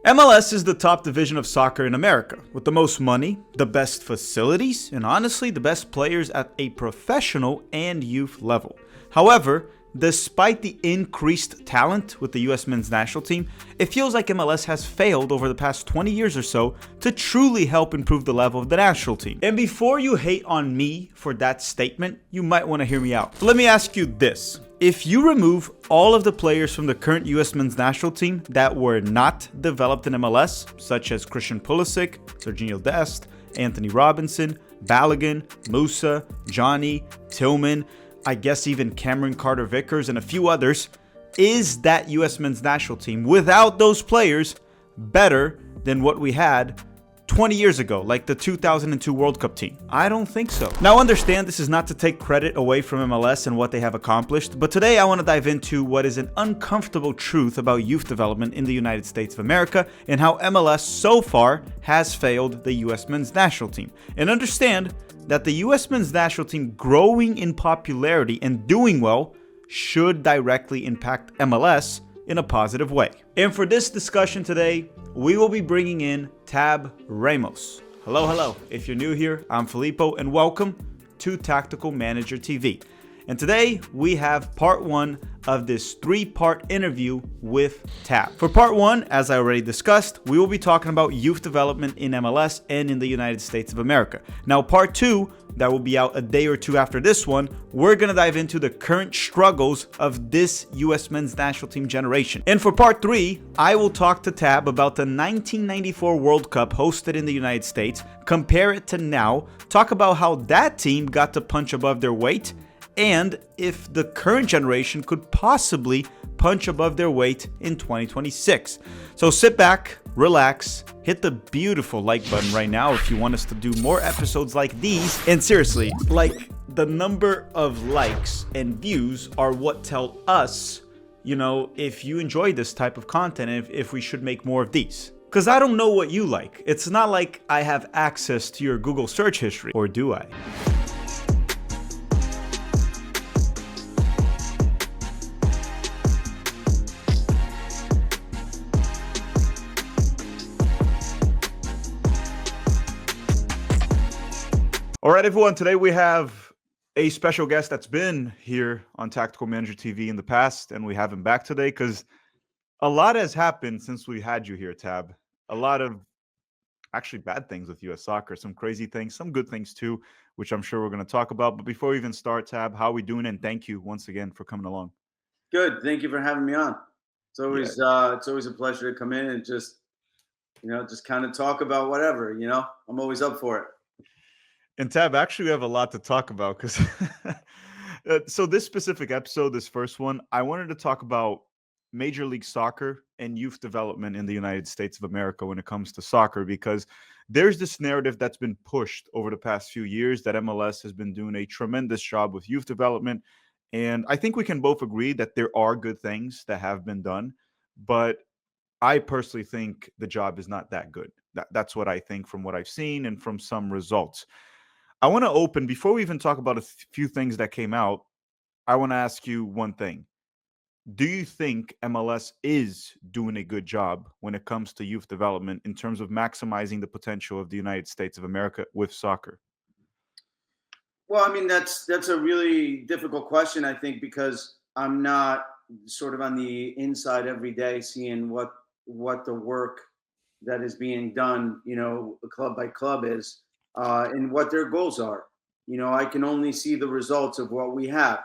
MLS is the top division of soccer in America, with the most money, the best facilities, and honestly, the best players at a professional and youth level. However, despite the increased talent with the US men's national team, it feels like MLS has failed over the past 20 years or so to truly help improve the level of the national team. And before you hate on me for that statement, you might want to hear me out. Let me ask you this. If you remove all of the players from the current US men's national team that were not developed in MLS, such as Christian Pulisic, Serginho Dest, Anthony Robinson, Balogun, Musa, Johnny, Tillman, I guess even Cameron Carter-Vickers and a few others, is that US men's national team without those players better than what we had 20 years ago, like the 2002 World Cup team? I don't think so. Now understand, this is not to take credit away from MLS and what they have accomplished, but today I want to dive into what is an uncomfortable truth about youth development in the United States of America and how MLS so far has failed the US men's national team. And understand that the US men's national team growing in popularity and doing well should directly impact MLS in a positive way. And for this discussion today, we will be bringing in Tab Ramos. Hello. If you're new here, I'm Filippo, and welcome to Tactical Manager TV. And today we have part one of this three-part interview with Tab. For part one, as I already discussed, we will be talking about youth development in MLS and in the United States of America. Now, part two, that will be out a day or two after this one, we're going to dive into the current struggles of this US men's national team generation. And for part three, I will talk to Tab about the 1994 World Cup hosted in the United States, compare it to now, talk about how that team got to punch above their weight, and if the current generation could possibly punch above their weight in 2026. So sit back, relax, hit the beautiful like button right now if you want us to do more episodes like these. And seriously, like, the number of likes and views are what tell us, if you enjoy this type of content, if we should make more of these. Because I don't know what you like. It's not like I have access to your Google search history, or do I? All right, everyone, today we have a special guest that's been here on Tactical Manager TV in the past, and we have him back today because a lot has happened since we had you here, Tab. A lot of actually bad things with U.S. soccer, some crazy things, some good things too, which I'm sure we're going to talk about. But before we even start, Tab, how are we doing? And thank you once again for coming along. Good. Thank you for having me on. It's always a pleasure to come in and just kind of talk about whatever, I'm always up for it. And Tab, actually, we have a lot to talk about because so this specific episode, this first one, I wanted to talk about Major League Soccer and youth development in the United States of America when it comes to soccer, because there's this narrative that's been pushed over the past few years that MLS has been doing a tremendous job with youth development. And I think we can both agree that there are good things that have been done, but I personally think the job is not that good. That's what I think from what I've seen and from some results. I want to open, before we even talk about a few things that came out, I want to ask you one thing. Do you think MLS is doing a good job when it comes to youth development in terms of maximizing the potential of the United States of America with soccer? Well, I mean, that's a really difficult question, I think, because I'm not sort of on the inside every day seeing what the work that is being done, club by club is. And what their goals are. I can only see the results of what we have.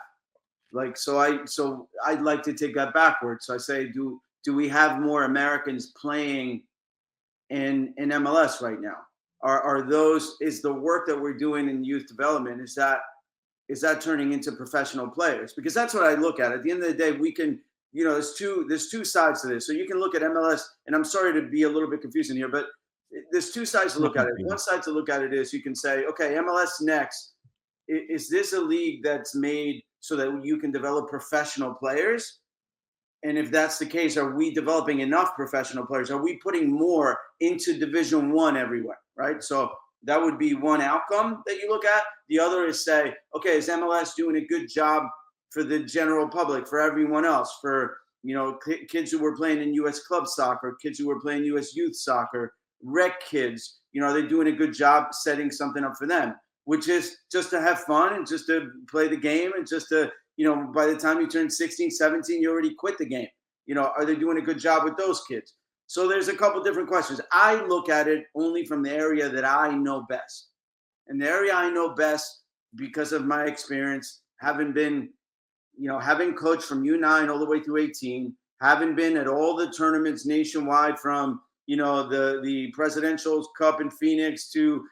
So I'd like to take that backwards. So I say, do we have more Americans playing in MLS right now? Is the work that we're doing in youth development, is that turning into professional players? Because that's what I look at the end of the day. We can, there's two sides to this. So you can look at MLS, and I'm sorry to be a little bit confusing here, but there's two sides to look at it. One side to look at it is you can say, okay, MLS Next, is this a league that's made so that you can develop professional players? And if that's the case, are we developing enough professional players? Are we putting more into Division I everywhere, right? So that would be one outcome that you look at. The other is say, okay, is MLS doing a good job for the general public, for everyone else, for kids who were playing in U.S. club soccer, kids who were playing U.S. youth soccer, rec kids. Are they doing a good job setting something up for them? Which is just to have fun and just to play the game and just to, by the time you turn 16, 17, you already quit the game. Are they doing a good job with those kids? So there's a couple different questions. I look at it only from the area that I know best. And the area I know best, because of my experience, having coached from U9 all the way through 18, having been at all the tournaments nationwide from, the Presidential Cup in Phoenix to,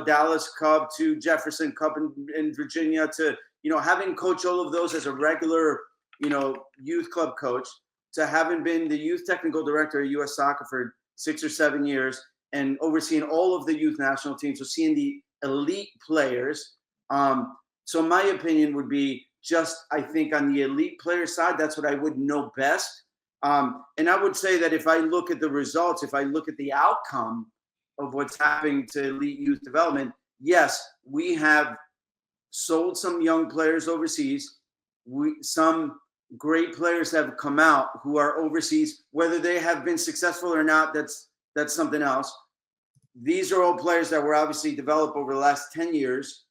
Dallas Cup to Jefferson Cup in Virginia to, having coached all of those as a regular, youth club coach, to having been the youth technical director of U.S. Soccer for 6 or 7 years and overseeing all of the youth national teams, so seeing the elite players. So my opinion would be just, I think on the elite player side, that's what I would know best. And I would say that if I look at the results, if I look at the outcome of what's happening to elite youth development, yes, we have sold some young players overseas. Some great players have come out who are overseas. Whether they have been successful or not, that's something else. These are all players that were obviously developed over the last 10 years.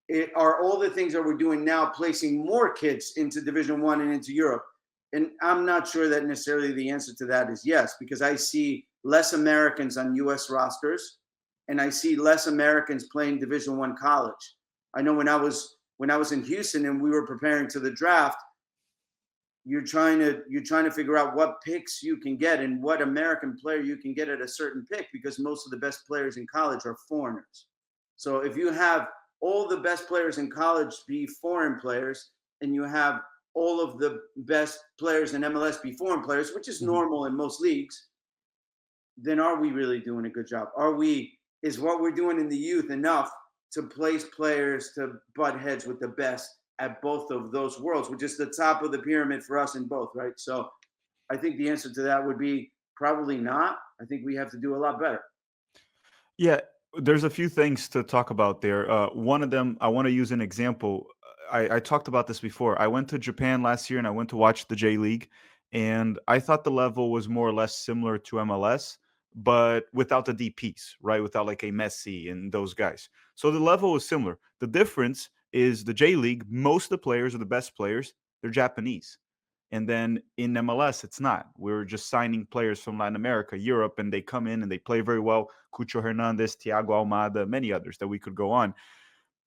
It are all the things that we're doing now, placing more kids into Division I and into Europe. And I'm not sure that necessarily the answer to that is yes, because I see less Americans on U.S. rosters, and I see less Americans playing Division I college. I know when I was in Houston and we were preparing to the draft, you're trying to figure out what picks you can get and what American player you can get at a certain pick, because most of the best players in college are foreigners. So if you have all the best players in college be foreign players, and you have all of the best players in MLS be foreign players, which is normal in most leagues, then are we really doing a good job? Is what we're doing in the youth enough to place players to butt heads with the best at both of those worlds, which is the top of the pyramid for us in both, right? So I think the answer to that would be probably not. I think we have to do a lot better. Yeah, there's a few things to talk about there. One of them, I want to use an example. I talked about this before. I went to Japan last year and I went to watch the J League, and I thought the level was more or less similar to MLS, but without the DPs, right? Without like a Messi and those guys. So the level was similar. The difference is the J League, most of the players are the best players, they're Japanese. And then in MLS, it's not. We're just signing players from Latin America, Europe, and they come in and they play very well. Cucho Hernandez, Thiago Almada, many others that we could go on.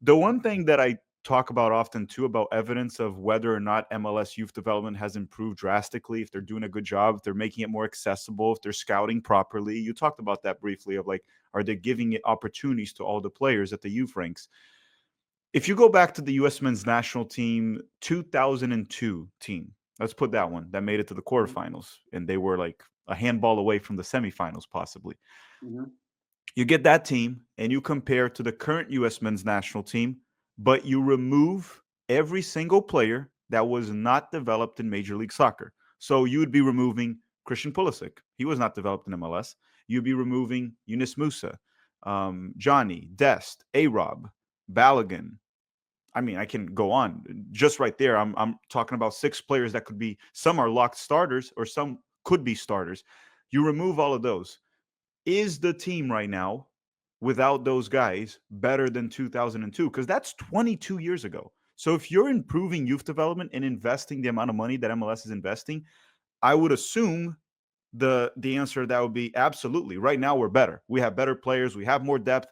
The one thing that I talk about often too about evidence of whether or not MLS youth development has improved drastically, if they're doing a good job, if they're making it more accessible, if they're scouting properly. You talked about that briefly of like, are they giving it opportunities to all the players at the youth ranks? If you go back to the U.S. men's national team 2002 team, let's put that one that made it to the quarterfinals, and they were like a handball away from the semifinals, possibly. Mm-hmm. You get that team and you compare to the current U.S. men's national team, but you remove every single player that was not developed in Major League Soccer. So you would be removing Christian Pulisic. He was not developed in MLS. You'd be removing Yunus Musa, Johnny, Dest, A-Rob, Balogun. I mean, I can go on. Just right there, I'm talking about 6 players that could be, some are locked starters or some could be starters. You remove all of those. Is the team right now, without those guys, better than 2002? Because that's 22 years ago. So if you're improving youth development and investing the amount of money that MLS is investing, I would assume the answer to that would be absolutely. Right now, we're better. We have better players. We have more depth.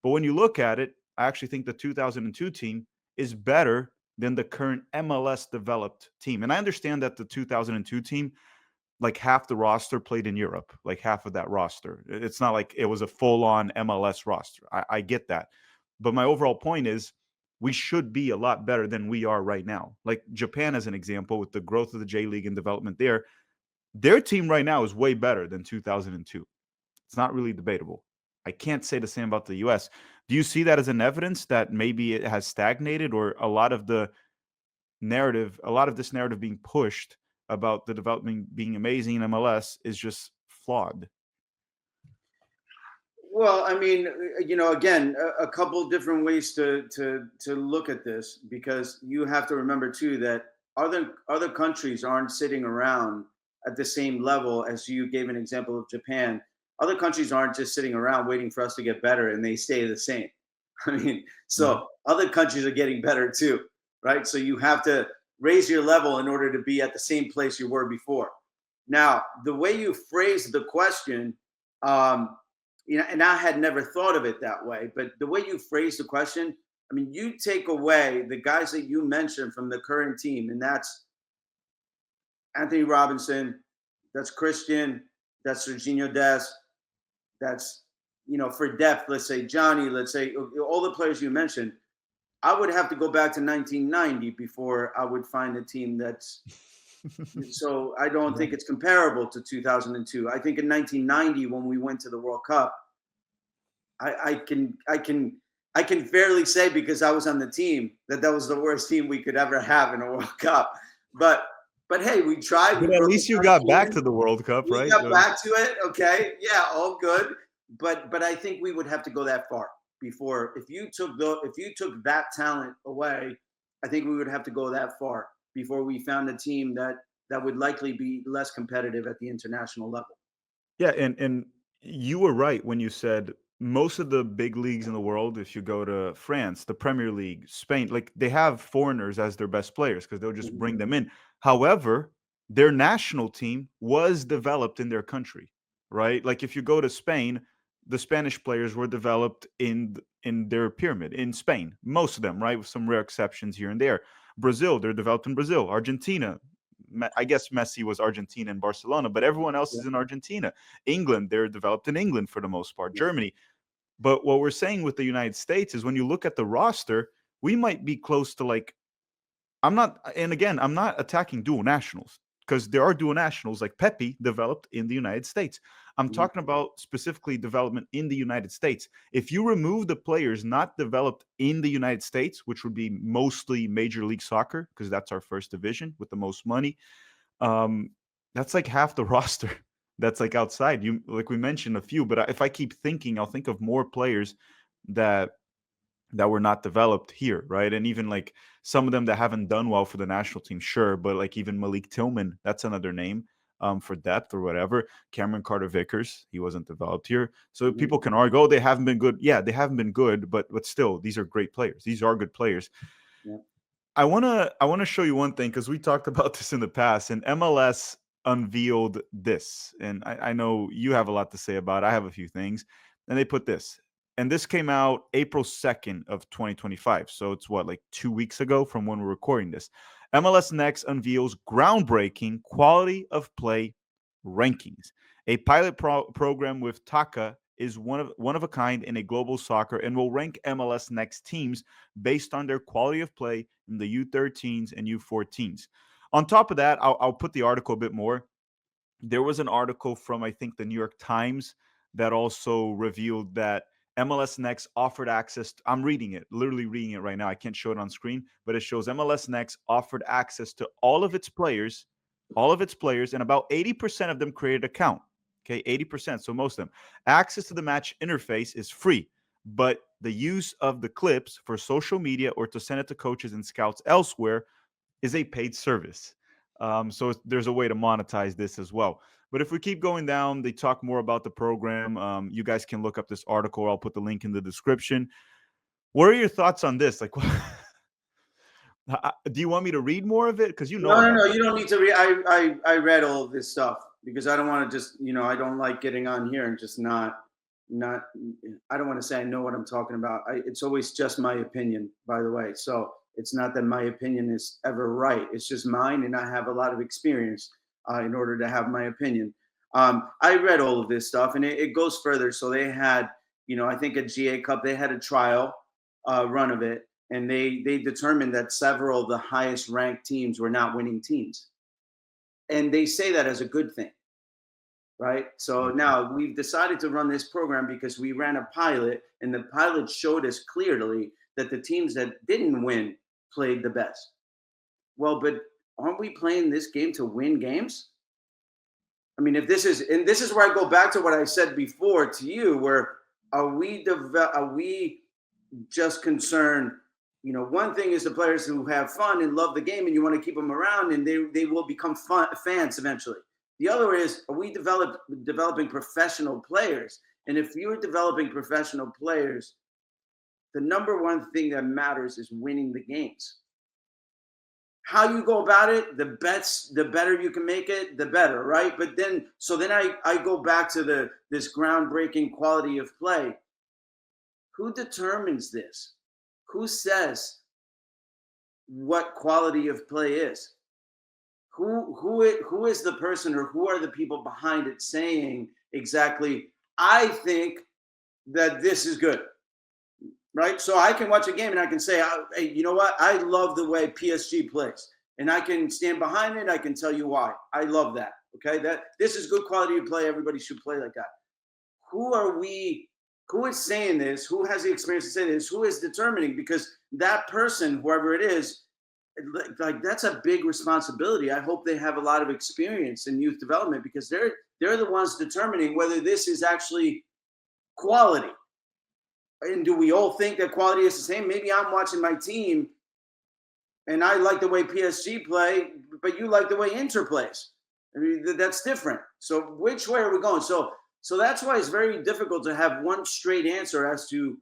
But when you look at it, I actually think the 2002 team is better than the current MLS developed team. And I understand that the 2002 team, like half the roster played in Europe, like half of that roster. It's not like it was a full-on MLS roster. I get that. But my overall point is we should be a lot better than we are right now. Like Japan, as an example, with the growth of the J League and development there, their team right now is way better than 2002. It's not really debatable. I can't say the same about the US. Do you see that as an evidence that maybe it has stagnated, or a lot of this narrative being pushed about the development being amazing in MLS is just flawed? Well, I mean, again, a couple different ways to look at this, because you have to remember too that other countries aren't sitting around at the same level as you gave an example of Japan. Other countries aren't just sitting around waiting for us to get better and they stay the same. I mean, Mhm. so other countries are getting better too, right? So you have to raise your level in order to be at the same place you were before. Now, the way you phrased the question, um, and I had never thought of it that way, but the way you phrased the question, I mean, you take away the guys that you mentioned from the current team, and that's Anthony Robinson, that's Christian, that's Serginho Dest, that's, for depth, let's say Johnny, let's say all the players you mentioned. I would have to go back to 1990 before I would find a team that's. So I don't Yeah. think it's comparable to 2002. I think in 1990 when we went to the World Cup, I can fairly say because I was on the team that was the worst team we could ever have in a World Cup. But but hey, we tried. We But at broke a least you got country back in. to the World Cup, We right? got back to it. Okay, yeah, all good. But I think we would have to go that far before if you took that talent away. I think we would have to go that far before we found a team that would likely be less competitive at the international level. Yeah, and you were right when you said most of the big leagues in the world, if you go to France, the Premier League, Spain, like they have foreigners as their best players because they'll just bring Mhm. them in. However, their national team was developed in their country, right? Like if you go to Spain, the Spanish players were developed in their pyramid in Spain, most of them, right, with some rare exceptions here and there. Brazil, they're developed in Brazil. Argentina, I guess Messi was Argentina and Barcelona, but everyone else Yeah, is in Argentina. England, they're developed in England for the most part. Germany. But what we're saying with the United States is when you look at the roster, we might be close to like I'm not, and again, I'm not attacking dual nationals because there are dual nationals like Pepe developed in the United States. I'm mhm, talking about specifically development in the United States. If you remove the players not developed in the United States, which would be mostly Major League Soccer, because that's our first division with the most money, um, that's like half the roster. That's like outside. You like we mentioned a few, but if I keep thinking, I'll think of more players that were not developed here, right? And even like some of them that haven't done well for the national team, sure, but like even Malik Tillman, that's another name for depth or whatever. Cameron Carter Vickers, he wasn't developed here. So mhm, people can argue, oh, they haven't been good. Yeah, they haven't been good, but still, these are great players. These are good players. yeah. I wanna show you one thing because we talked about this in the past, and MLS unveiled this, and I know you have a lot to say about it. I have a few things, and they put this, and this came out April 2nd of 2025, so it's what like 2 weeks ago from when we're recording this. MLS Next unveils groundbreaking quality of play rankings. A pilot program with Taka is one of a kind in a global soccer and will rank MLS Next teams based on their quality of play in the U13s and U14s. On top of that, I'll put the article a bit more. There was an article from, I think, the New York Times that also revealed that MLS Next offered access. I'm reading it, literally reading it right now. I can't show it on screen, but it shows MLS Next offered access to all of its players, and about 80% of them created an account. Okay, 80%. So most of them. Access to the match interface is free, but the use of the clips for social media or to send it to coaches and scouts elsewhere is a paid service. So there's a way to monetize this as well. But if we keep going down, they talk more about the program. You guys can look up this article. I'll put the link in the description. What are your thoughts on this? Like, do you want me to read more of it? Because you know No, no, about no. this. You don't need to read. I read all of this stuff because I don't want to just, I don't like getting on here and just not. I don't want to say I know what I'm talking about. It's always just my opinion, by the way. So it's not that my opinion is ever right. It's just mine, and I have a lot of experience in order to have my opinion. I read all of this stuff, and it goes further. So they had, I think at GA Cup they had a trial run of it, and they determined that several of the highest ranked teams were not winning teams, and they say that as a good thing, right? So Okay. now we've decided to run this program because we ran a pilot, and the pilot showed us clearly that the teams that didn't win played the best. Well, but aren't we playing this game to win games? I mean, if this is, and this is where I go back to what I said before to you, where are we just concerned one thing is the players who have fun and love the game, and you want to keep them around, and they will become fans eventually. The other is, are we developing professional players? And if you're developing professional players, the number one thing that matters is winning the games. How you go about it, the better you can make it, the better, right? But then, I go back to this groundbreaking quality of play. Who determines this? Who says what quality of play is? Who is the person, or who are the people behind it saying exactly, I think that this is good, right? So I can watch a game and I can say, hey, you know what? I love the way PSG plays, and I can stand behind it. I can tell you why. I love that. Okay, that this is good quality of play. Everybody should play like that. Who are we? Who is saying this? Who has the experience to say this? Who is determining? Because that person, whoever it is, like that's a big responsibility. I hope they have a lot of experience in youth development, because they're the ones determining whether this is actually quality. And do we all think that quality is the same? Maybe I'm watching my team and I like the way PSG play, but you like the way Inter plays. I mean, that's different. So which way are we going? So that's why it's very difficult to have one straight answer as to,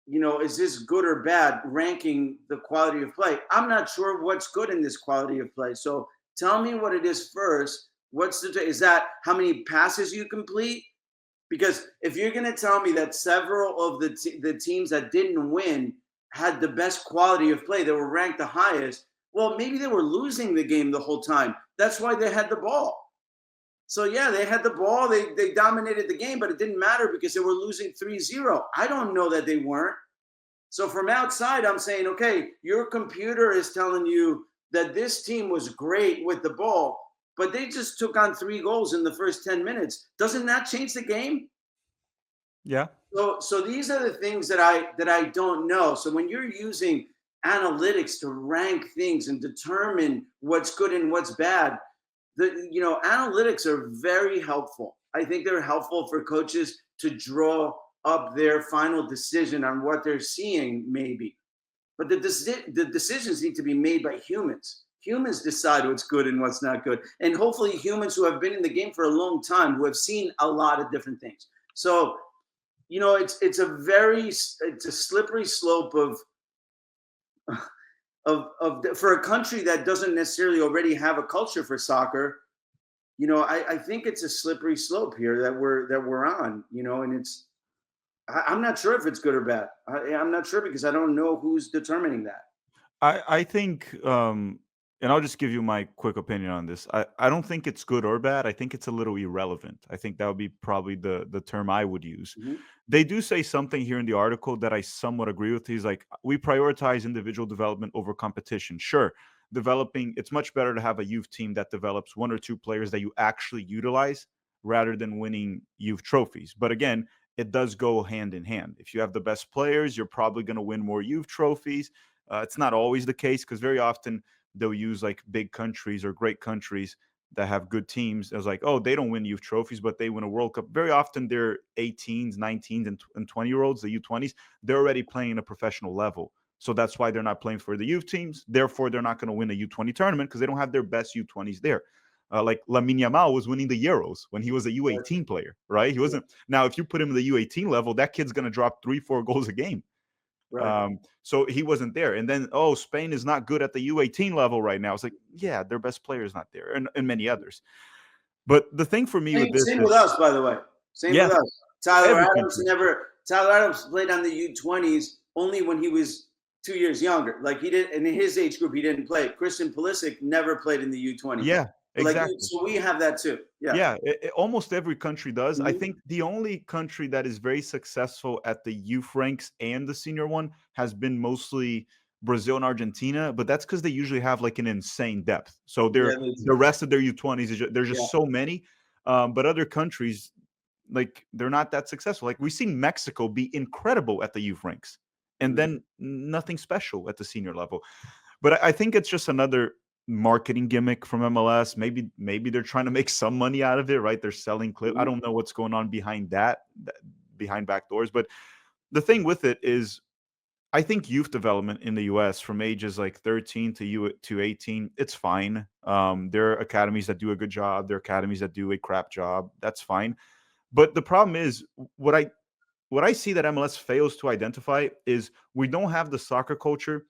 is this good or bad, ranking the quality of play. I'm not sure what's good in this quality of play. So tell me what it is first. Is that how many passes you complete? Because if you're going to tell me that several of the teams that didn't win had the best quality of play, that were ranked the highest, well, maybe they were losing the game the whole time. That's why they had the ball. So, yeah, they had the ball. They dominated the game, but it didn't matter because they were losing 3-0. I don't know that they weren't. So from outside, I'm saying, okay, your computer is telling you that this team was great with the ball, but they just took on 3 goals in the first 10 minutes. Doesn't that change the game? Yeah. So these are the things that I don't know. So when you're using analytics to rank things and determine what's good and what's bad, analytics are very helpful. I think they're helpful for coaches to draw up their final decision on what they're seeing, maybe. But the decisions need to be made by humans. Humans decide what's good and what's not good. And hopefully humans who have been in the game for a long time, who have seen a lot of different things. So, it's a slippery slope of for a country that doesn't necessarily already have a culture for soccer. I think it's a slippery slope here that we're on, and I'm not sure if it's good or bad. I'm not sure because I don't know who's determining that. I think, and I'll just give you my quick opinion on this. I don't think it's good or bad. I think it's a little irrelevant. I think that would be probably the term I would use. Mm-hmm. They do say something here in the article that I somewhat agree with. He's like, we prioritize individual development over competition. Sure, it's much better to have a youth team that develops 1 or 2 players that you actually utilize rather than winning youth trophies. But again, it does go hand in hand. If you have the best players, you're probably going to win more youth trophies. It's not always the case, because very often they'll use like big countries or great countries that have good teams. It's like, oh, they don't win youth trophies, but they win a World Cup. Very often they're 18s, 19s, and 20-year-olds, the U20s. They're already playing a professional level. So that's why they're not playing for the youth teams. Therefore, they're not going to win a U20 tournament because they don't have their best U20s there. Like Lamine Yamal was winning the Euros when he was a U18 player, right? He wasn't. Now, if you put him in the U18 level, that kid's going to drop 3-4 goals a game. Right. So he wasn't there. And then, Spain is not good at the U18 level right now. It's like, yeah, their best player is not there, and many others. But the thing for me with this Same is, with us, by the way. Same yeah, with us. Tyler every Adams country. Tyler Adams played on the U20s only when he was 2 years younger. Like he did in his age group, he didn't play. Christian Pulisic never played in the U20s. Yeah, Like exactly. so we have that too. Yeah. Yeah, almost every country does. I Mhm. think the only country that is very successful at the youth ranks and the senior one has been mostly Brazil and Argentina, but that's because they usually have like an insane depth. So Yeah, they're they the do. rest of their U20s there's Yeah. just so many. But other countries, like, they're not that successful. Like, we've seen Mexico be incredible at the youth ranks, and Mhm. then nothing special at the senior level. But I think it's just another marketing gimmick from MLS. Maybe they're trying to make some money out of it, right? They're selling clip. I Mhm. don't know what's going on behind that behind back doors. But the thing with it is, I think youth development in the US from ages like 13 to 18, it's fine. There are academies that do a good job, there are academies that do a crap job. That's fine. But the problem is what I see that MLS fails to identify is we don't have the soccer culture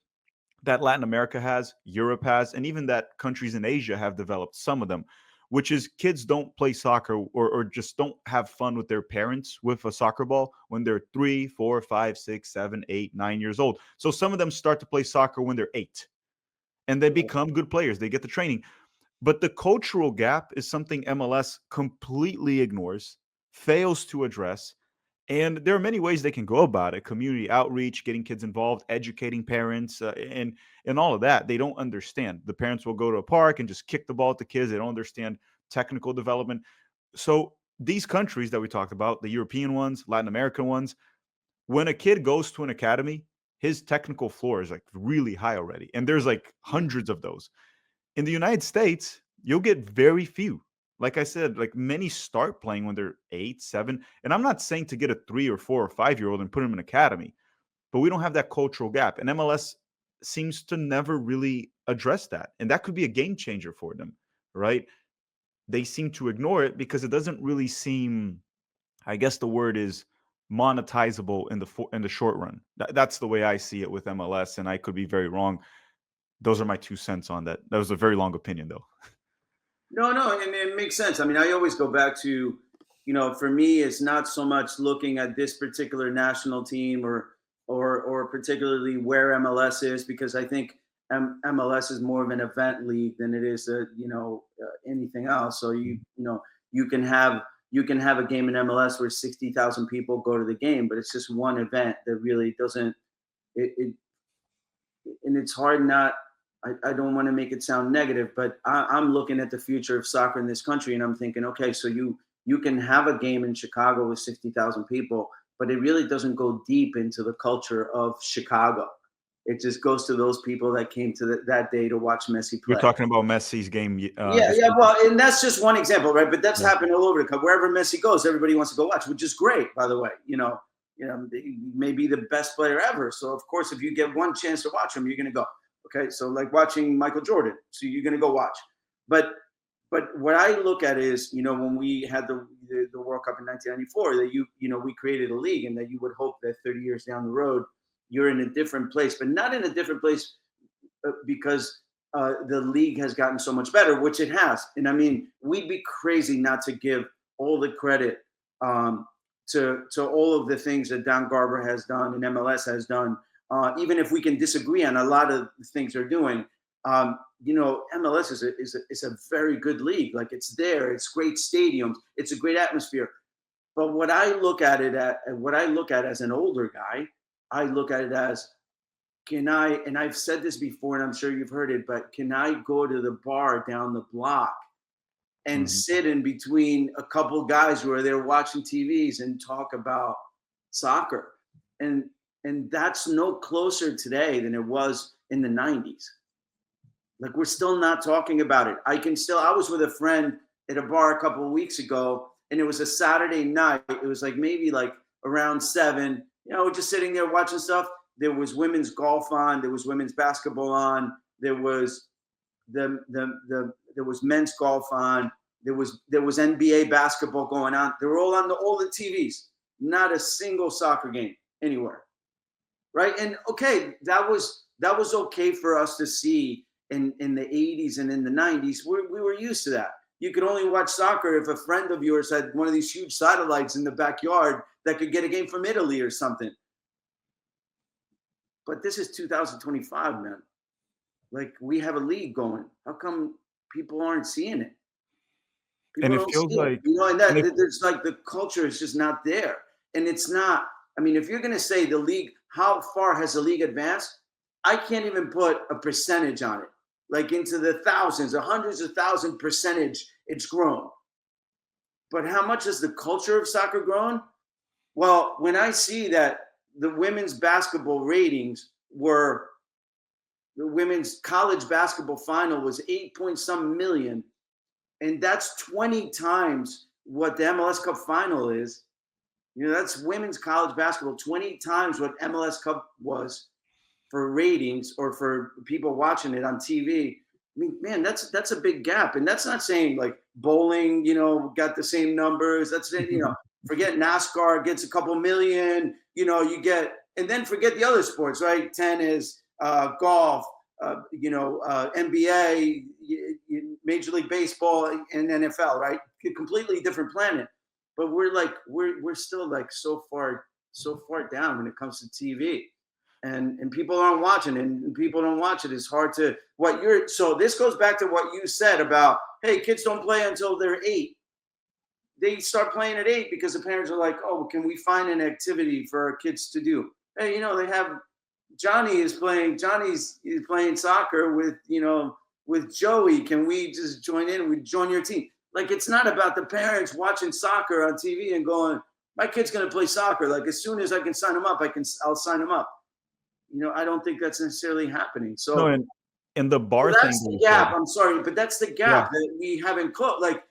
that Latin America has, Europe has, and even that countries in Asia have developed, some of them, which is kids don't play soccer or just don't have fun with their parents with a soccer ball when they're 3, 4, 5, 6, 7, 8, 9 years old. So some of them start to play soccer when they're 8 and they become good players. They get the training. But the cultural gap is something MLS completely ignores, fails to address, and there are many ways they can go about it: community outreach, getting kids involved, educating parents, and all of that. They don't understand. The parents will go to a park and just kick the ball at the kids. They don't understand technical development. So these countries that we talked about, the European ones, Latin American ones, when a kid goes to an academy, his technical floor is like really high already. And there's like hundreds of those. In the United States, you'll get very few. Like I said, like many start playing when they're 8, 7. And I'm not saying to get a 3 or 4 or 5 year old and put him in academy, but we don't have that cultural gap. And MLS seems to never really address that. And that could be a game changer for them, right? They seem to ignore it because it doesn't really seem, I guess the word is monetizable in the short run. That's the way I see it with MLS, and I could be very wrong. Those are my 2 cents on that. That was a very long opinion, though. No, no, and it makes sense. I mean, I always go back to, for me, it's not so much looking at this particular national team or particularly where MLS is, because I think MLS is more of an event league than it is anything else. So you can have a game in MLS where 60,000 people go to the game, but it's just one event that really doesn't it and it's hard not. I don't want to make it sound negative, but I'm looking at the future of soccer in this country, and I'm thinking, okay, so you can have a game in Chicago with 60,000 people, but it really doesn't go deep into the culture of Chicago. It just goes to those people that came to that day to watch Messi You're play. talking about Messi's game. Yeah, This yeah. weekend. Well, and that's just one example, right? But that's Yeah. happened all over the country. Wherever Messi goes, everybody wants to go watch, which is great, by the way. He may be the best player ever. So of course, if you get one chance to watch him, you're going to go. Okay, so like watching Michael Jordan, so you're going to go watch. But what I look at is, when we had the World Cup in 1994, that we created a league, and that you would hope that 30 years down the road, you're in a different place, but not in a different place because the league has gotten so much better, which it has. And I mean, we'd be crazy not to give all the credit to all of the things that Don Garber has done and MLS has done. Even if we can disagree on a lot of the things they're doing, MLS is a very good league. Like, it's there, it's great stadiums, it's a great atmosphere. But what I look at as an older guy, I look at it as, and I've said this before, and I'm sure you've heard it, but can I go to the bar down the block and Mhm. sit in between a couple guys who are there watching TVs and talk about soccer? And that's no closer today than it was in the 90s. Like, we're still not talking about it. I was with a friend at a bar a couple of weeks ago, and it was a Saturday night. It was like maybe like around 7, just sitting there watching stuff. There was women's golf on, there was women's basketball on, there was there was men's golf on, there was NBA basketball going on. They were all on all the TVs. Not a single soccer game anywhere. Right? And okay, that was okay for us to see in the 80s and in the 90s. We were used to that. You could only watch soccer if a friend of yours had one of these huge satellites in the backyard that could get a game from Italy or something. But this is 2025, man. Like, we have a league going. How come people aren't seeing it? And People it don't feels see it. like, And and it, there's like, the culture is just not there. And it's not, I mean, if you're going to say the league, how far has the league advanced? I can't even put a percentage on it, like into the thousands or hundreds of thousand percentage it's grown. But how much has the culture of soccer grown? Well, when I see that the women's basketball ratings were, the women's college basketball final was 8 point some million, and that's 20 times what the MLS Cup final is. That's women's college basketball, 20 times what MLS Cup was. for ratings or for people watching it on TV. I mean, man, that's a big gap, and that's not saying like bowling, got the same numbers. That's forget NASCAR gets a couple million. You get, and then forget the other sports, right? Tennis, golf, NBA, Major League Baseball, and NFL, right? Completely different planet. But we're still like so far down when it comes to TV, and people aren't watching, and people don't watch it. It's hard to so this goes back to what you said about, hey, kids don't play until they're 8. They start playing at 8 because the parents are like, oh, can we find an activity for our kids to do? Hey, they have Johnny's playing soccer with Joey. Can we just join in? We join your team. Like, it's not about the parents watching soccer on TV and going, my kid's going to play soccer. Like, as soon as I can sign him up, I'll sign him up. I don't think that's necessarily happening. So, No, and the bar thing. That's the gap. I'm sorry, but that's the gap that we haven't closed. Like,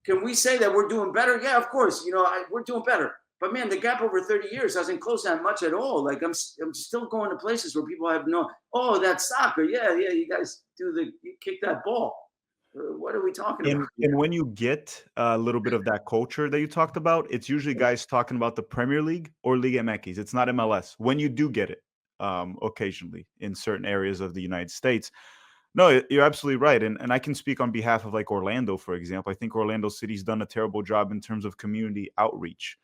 can we say that we're doing better? Yeah, of course. We're doing better. But man, the gap over 30 years hasn't closed that much at all. Like, I'm still going to places where people have oh, that's soccer. Yeah, you guys you kick that ball. What are we talking about? And when you get a little bit of that culture that you talked about, it's usually guys talking about the Premier League or Liga MX. It's not MLS. When you do get it, occasionally in certain areas of the United States. No, you're absolutely right. And I can speak on behalf of like Orlando, for example. I think Orlando City's done a terrible job in terms of community outreach.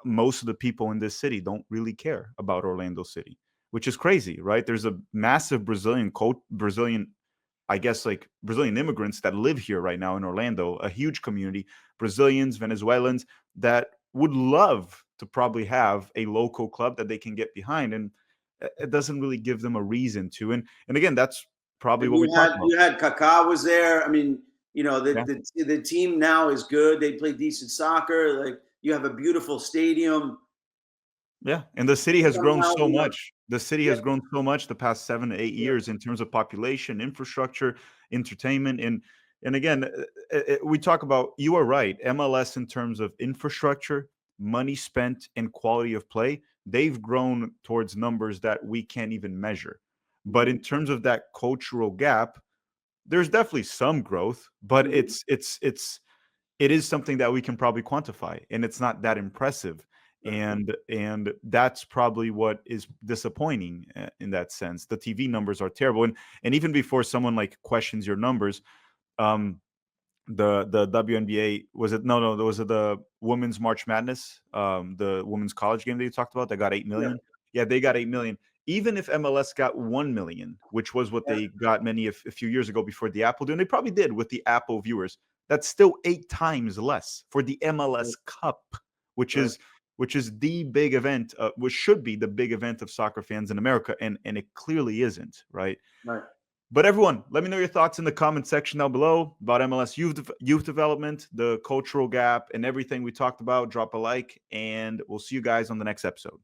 Most of the people in this city don't really care about Orlando City, which is crazy, right? There's a massive Brazilian, I guess, like Brazilian immigrants that live here right now in Orlando, a huge community, Brazilians, Venezuelans that would love to probably have a local club that they can get behind. And it doesn't really give them a reason to. And again, that's probably what we talked about. You had Kaká was there. I mean, the team now is good. They play decent soccer. Like, you have a beautiful stadium. Yeah, and the city has grown so much. The city has grown so much the past 7 to 8 years in terms of population, infrastructure, entertainment, and again, we talk about. You are right. MLS in terms of infrastructure, money spent, and quality of play, they've grown towards numbers that we can't even measure. But in terms of that cultural gap, there's definitely some growth, but it is something that we can probably quantify, and it's not that impressive. And that's probably what is disappointing in that sense. The TV numbers are terrible, and even before someone like questions your numbers, the WNBA was it? No, there was the Women's March Madness, the women's college game that you talked about that got 8 million. Yeah, they got 8 million. Even if MLS got 1 million, which was what they got a few years ago before the Apple deal, and they probably did with the Apple viewers, that's still 8 times less for the MLS Cup, which is the big event, which should be the big event of soccer fans in America, and it clearly isn't, right? Right. But everyone, let me know your thoughts in the comment section down below about MLS youth development, the cultural gap, and everything we talked about. Drop a like, and we'll see you guys on the next episode.